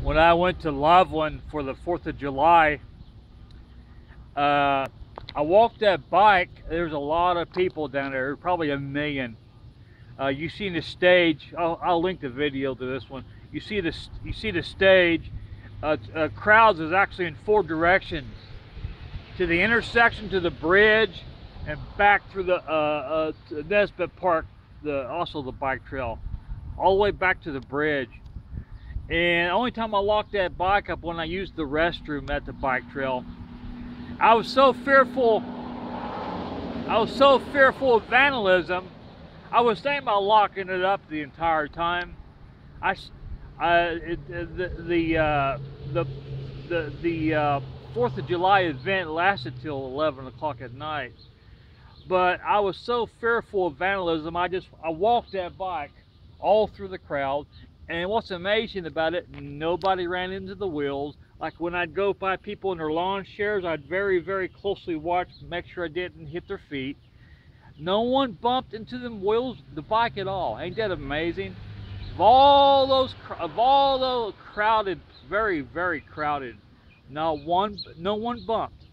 when I went to Loveland for the 4th of July, I walked that bike. There's a lot of people down there, probably 1 million. You see the stage. I'll link the video to this one. You see the stage. Crowds is actually in 4 directions: to the intersection, to the bridge, and back through the Nesbitt Park, also the bike trail, all the way back to the bridge. And the only time I locked that bike up when I used the restroom at the bike trail. I was so fearful of vandalism. I was thinking about locking it up the entire time. The 4th of July event lasted till 11 o'clock at night. But I was so fearful of vandalism, I walked that bike all through the crowd. And what's amazing about it, nobody ran into the wheels. Like when I'd go by people in their lawn chairs, I'd very, very closely watch, make sure I didn't hit their feet. No one bumped into the wheels, the bike at all. Ain't that amazing? Of all those crowded, very, very crowded, no one bumped.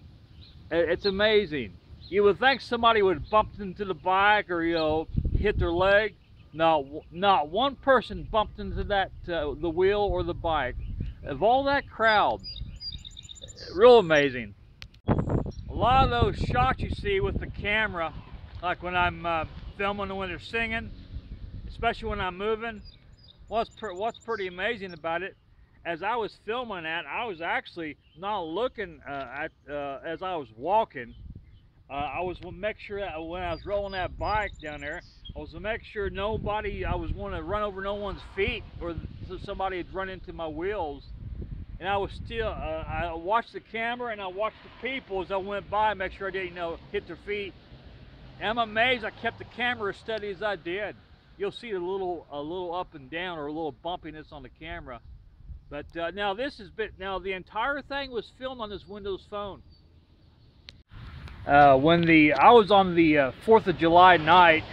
It's amazing. You would think somebody would bump into the bike or, you know, hit their leg. No, not one person bumped into that the wheel or the bike. Of all that crowd, real amazing. A lot of those shots you see with the camera, like when I'm filming when they're singing, especially when I'm moving, what's pretty amazing about it, as I was filming that, I was actually not looking as I was walking. I was to make sure that when I was rolling that bike down there, I was to make sure I was going to run over no one's feet, or somebody had run into my wheels. And I was still, I watched the camera and I watched the people as I went by, make sure I didn't, you know, hit their feet. And I'm amazed I kept the camera as steady as I did. You'll see a little up and down or a little bumpiness on the camera. But now the entire thing was filmed on this Windows phone. I was on the 4th of July night,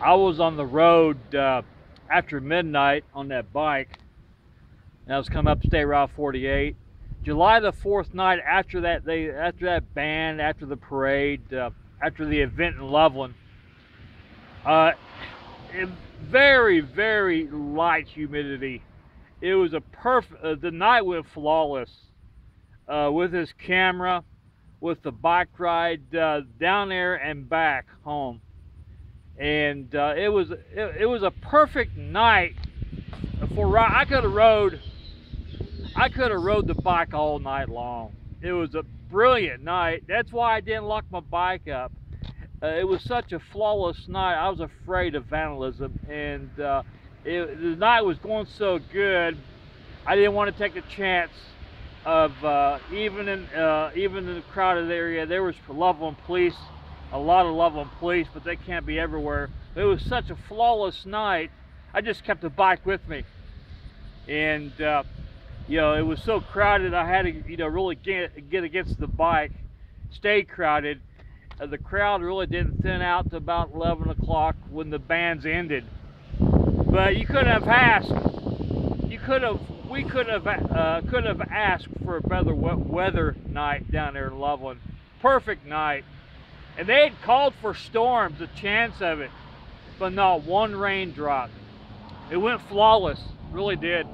I was on the road after midnight on that bike, and I was coming up State Route 48. July the 4th night, after that band, after the parade, after the event in Loveland, very, very light humidity. It was a perfect. The night went flawless with his camera, with the bike ride down there and back home. And it was a perfect night for ride. I could have rode the bike all night long. It was a brilliant night. That's why I didn't lock my bike up. It was such a flawless night. I was afraid of vandalism, and the night was going so good. I didn't want to take a chance of even in the crowded area. There was Loveland police. A lot of Loveland police, but they can't be everywhere. It was such a flawless night. I just kept the bike with me, and you know, it was so crowded. I had to, you know, really get against the bike. Stay crowded. The crowd really didn't thin out to about 11 o'clock when the bands ended. But you could have asked. We could have asked for a better weather night down there in Loveland. Perfect night. And they had called for storms, a chance of it, but not one raindrop. It went flawless, really did.